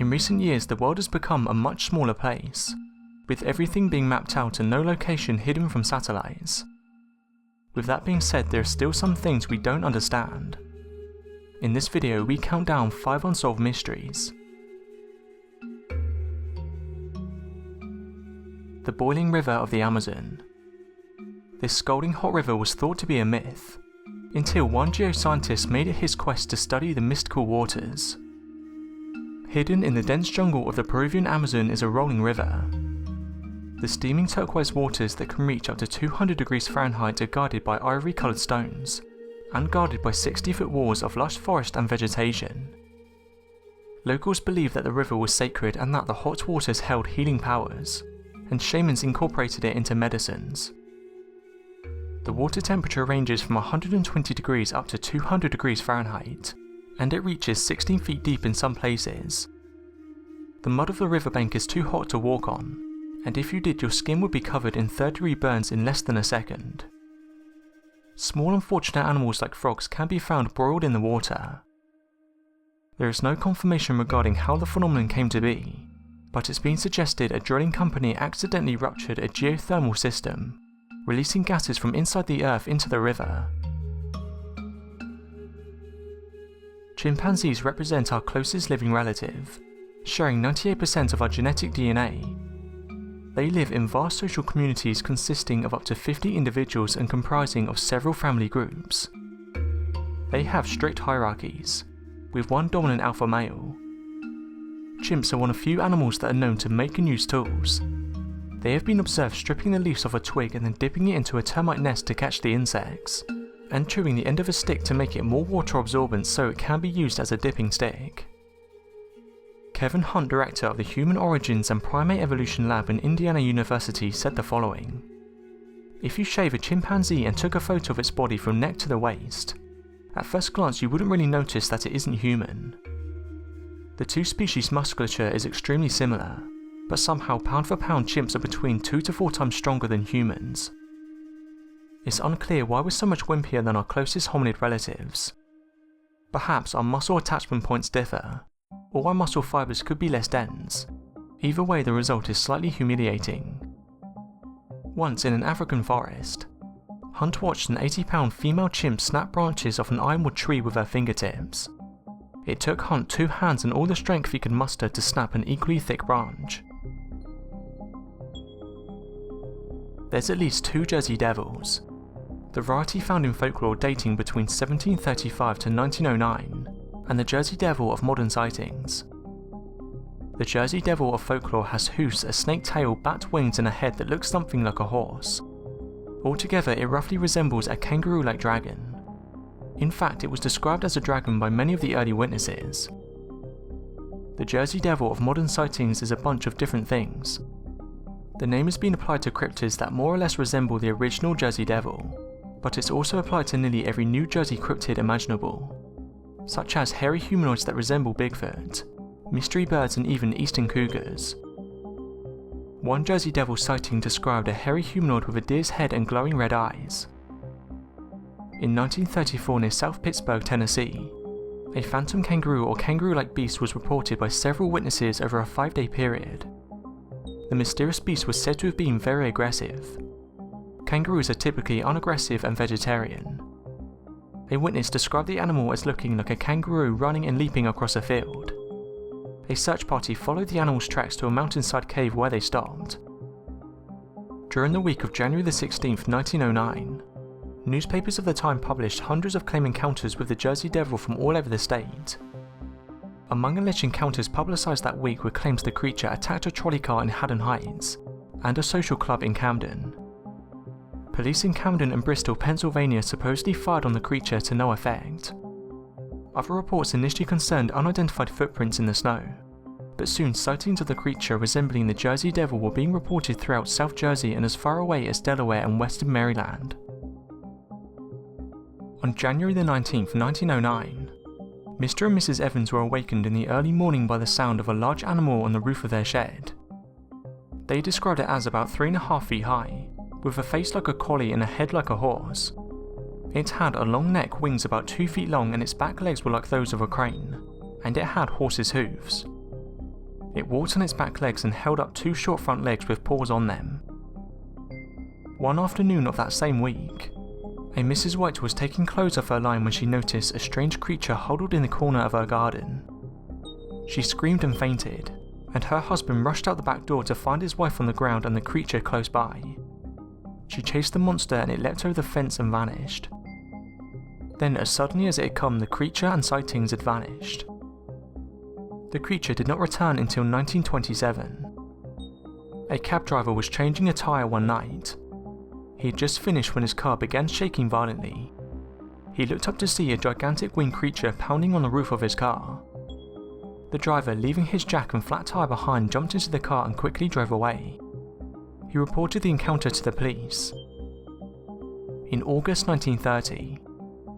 In recent years, the world has become a much smaller place, with everything being mapped out and no location hidden from satellites. With that being said, there are still some things we don't understand. In this video, we count down 5 unsolved mysteries. The boiling river of the Amazon. This scalding hot river was thought to be a myth, until one geoscientist made it his quest to study the mystical waters. Hidden in the dense jungle of the Peruvian Amazon is a rolling river. The steaming turquoise waters that can reach up to 200 degrees Fahrenheit are guarded by ivory-coloured stones, and guarded by 60-foot walls of lush forest and vegetation. Locals believe that the river was sacred and that the hot waters held healing powers, and shamans incorporated it into medicines. The water temperature ranges from 120 degrees up to 200 degrees Fahrenheit, and it reaches 16 feet deep in some places. The mud of the riverbank is too hot to walk on, and if you did, your skin would be covered in third-degree burns in less than a second. Small unfortunate animals like frogs can be found broiled in the water. There is no confirmation regarding how the phenomenon came to be, but it's been suggested a drilling company accidentally ruptured a geothermal system, releasing gases from inside the earth into the river. Chimpanzees represent our closest living relative, sharing 98% of our genetic DNA. They live in vast social communities consisting of up to 50 individuals and comprising of several family groups. They have strict hierarchies, with one dominant alpha male. Chimps are one of few animals that are known to make and use tools. They have been observed stripping the leaves off a twig and then dipping it into a termite nest to catch the insects, and chewing the end of a stick to make it more water absorbent so it can be used as a dipping stick. Kevin Hunt, director of the Human Origins and Primate Evolution Lab in Indiana University, said the following: "If you shave a chimpanzee and took a photo of its body from neck to the waist, at first glance you wouldn't really notice that it isn't human. The two species' musculature is extremely similar, but somehow pound for pound chimps are between 2 to 4 times stronger than humans. It's unclear why we're so much wimpier than our closest hominid relatives. Perhaps our muscle attachment points differ, or our muscle fibres could be less dense. Either way, the result is slightly humiliating." Once in an African forest, Hunt watched an 80-pound female chimp snap branches off an ironwood tree with her fingertips. It took Hunt 2 hands and all the strength he could muster to snap an equally thick branch. There's at least 2 Jersey Devils, the variety found in folklore dating between 1735 to 1909, and the Jersey Devil of modern sightings. The Jersey Devil of folklore has hoofs, a snake tail, bat wings and a head that looks something like a horse. Altogether, it roughly resembles a kangaroo-like dragon. In fact, it was described as a dragon by many of the early witnesses. The Jersey Devil of modern sightings is a bunch of different things. The name has been applied to cryptids that more or less resemble the original Jersey Devil, but it's also applied to nearly every New Jersey cryptid imaginable, such as hairy humanoids that resemble Bigfoot, mystery birds and even eastern cougars. One Jersey Devil sighting described a hairy humanoid with a deer's head and glowing red eyes. In 1934 near South Pittsburgh, Tennessee, a phantom kangaroo or kangaroo-like beast was reported by several witnesses over a 5-day period. The mysterious beast was said to have been very aggressive. Kangaroos are typically unaggressive and vegetarian. A witness described the animal as looking like a kangaroo running and leaping across a field. A search party followed the animal's tracks to a mountainside cave where they stopped. During the week of January 16, 1909, newspapers of the time published hundreds of claimed encounters with the Jersey Devil from all over the state. Among alleged encounters publicised that week were claims the creature attacked a trolley car in Haddon Heights and a social club in Camden. Police in Camden and Bristol, Pennsylvania supposedly fired on the creature to no effect. Other reports initially concerned unidentified footprints in the snow, but soon sightings of the creature resembling the Jersey Devil were being reported throughout South Jersey and as far away as Delaware and western Maryland. On January 19, 1909, Mr. and Mrs. Evans were awakened in the early morning by the sound of a large animal on the roof of their shed. They described it as about 3.5 feet high, with a face like a collie and a head like a horse. It had a long neck, wings about 2 feet long, and its back legs were like those of a crane, and it had horse's hooves. It walked on its back legs and held up two short front legs with paws on them. One afternoon of that same week, a Mrs. White was taking clothes off her line when she noticed a strange creature huddled in the corner of her garden. She screamed and fainted, and her husband rushed out the back door to find his wife on the ground and the creature close by. She chased the monster and it leapt over the fence and vanished. Then, as suddenly as it had come, the creature and sightings had vanished. The creature did not return until 1927. A cab driver was changing a tyre one night. He had just finished when his car began shaking violently. He looked up to see a gigantic winged creature pounding on the roof of his car. The driver, leaving his jack and flat tyre behind, jumped into the car and quickly drove away. He reported the encounter to the police. In August 1930,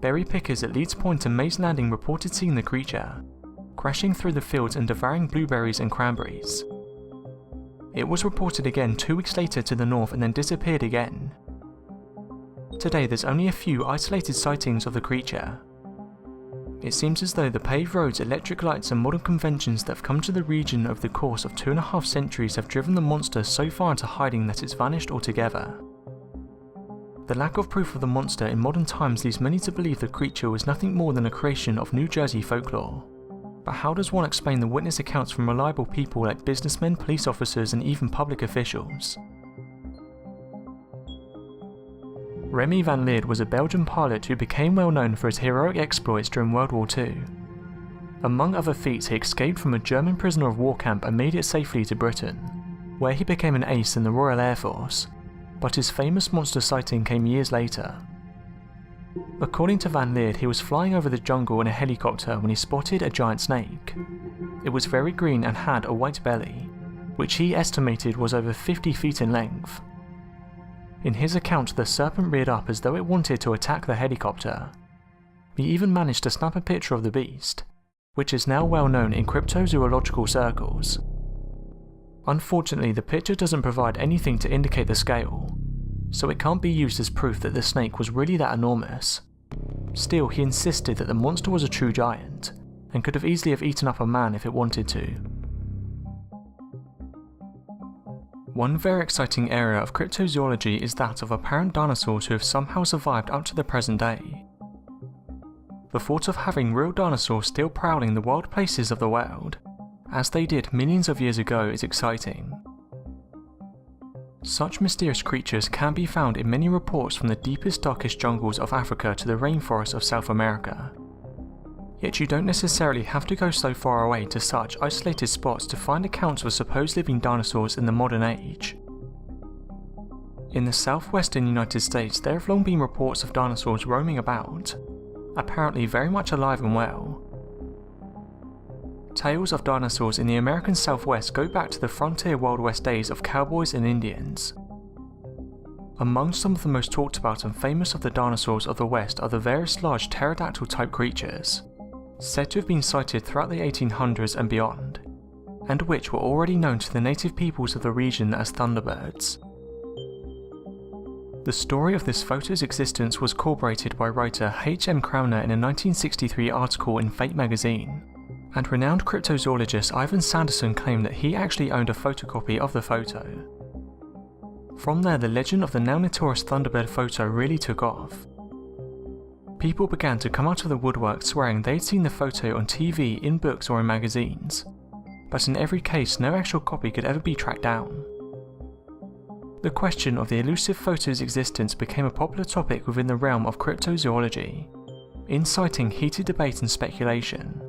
berry pickers at Leeds Point and Mays Landing reported seeing the creature, crashing through the fields and devouring blueberries and cranberries. It was reported again 2 weeks later to the north and then disappeared again. Today there's only a few isolated sightings of the creature. It seems as though the paved roads, electric lights and modern conventions that have come to the region over the course of 2.5 centuries have driven the monster so far into hiding that it's vanished altogether. The lack of proof of the monster in modern times leads many to believe the creature was nothing more than a creation of New Jersey folklore. But how does one explain the witness accounts from reliable people like businessmen, police officers and even public officials? Remy van Leerd was a Belgian pilot who became well known for his heroic exploits during World War II. Among other feats, he escaped from a German prisoner of war camp and made it safely to Britain, where he became an ace in the Royal Air Force, but his famous monster sighting came years later. According to Van Leerd, he was flying over the jungle in a helicopter when he spotted a giant snake. It was very green and had a white belly, which he estimated was over 50 feet in length. In his account, the serpent reared up as though it wanted to attack the helicopter. He even managed to snap a picture of the beast, which is now well known in cryptozoological circles. Unfortunately, the picture doesn't provide anything to indicate the scale, so it can't be used as proof that the snake was really that enormous. Still, he insisted that the monster was a true giant, and could have easily have eaten up a man if it wanted to. One very exciting area of cryptozoology is that of apparent dinosaurs who have somehow survived up to the present day. The thought of having real dinosaurs still prowling the wild places of the world, as they did millions of years ago, is exciting. Such mysterious creatures can be found in many reports from the deepest, darkest jungles of Africa to the rainforests of South America. Yet you don't necessarily have to go so far away to such isolated spots to find accounts of supposed living dinosaurs in the modern age. In the southwestern United States, there have long been reports of dinosaurs roaming about, apparently very much alive and well. Tales of dinosaurs in the American Southwest go back to the frontier Wild West days of cowboys and Indians. Among some of the most talked about and famous of the dinosaurs of the West are the various large pterodactyl-type creatures, said to have been sighted throughout the 1800s and beyond, and which were already known to the native peoples of the region as thunderbirds. The story of this photo's existence was corroborated by writer H.M. Crowner in a 1963 article in Fate magazine, and renowned cryptozoologist Ivan Sanderson claimed that he actually owned a photocopy of the photo. From there, the legend of the now notorious Thunderbird photo really took off. People began to come out of the woodwork swearing they'd seen the photo on TV, in books or in magazines, but in every case no actual copy could ever be tracked down. The question of the elusive photo's existence became a popular topic within the realm of cryptozoology, inciting heated debate and speculation.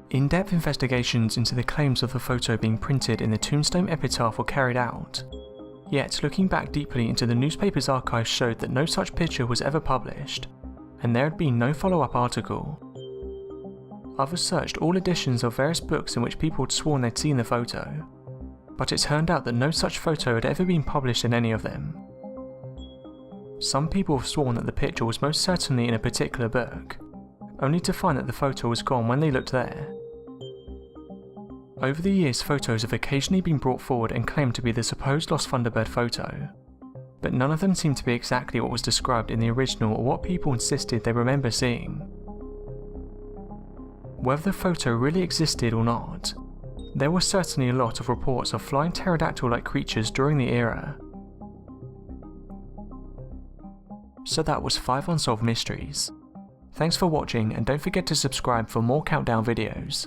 In-depth investigations into the claims of the photo being printed in the tombstone epitaph were carried out, yet looking back deeply into the newspaper's archives showed that no such picture was ever published, and there had been no follow-up article. Others searched all editions of various books in which people had sworn they'd seen the photo, but it turned out that no such photo had ever been published in any of them. Some people have sworn that the picture was most certainly in a particular book, only to find that the photo was gone when they looked there. Over the years, photos have occasionally been brought forward and claimed to be the supposed lost Thunderbird photo, but none of them seem to be exactly what was described in the original or what people insisted they remember seeing. Whether the photo really existed or not, There were certainly a lot of reports of flying pterodactyl-like creatures during the era. So that was 5 unsolved mysteries. Thanks for watching, and don't forget to subscribe for more countdown videos.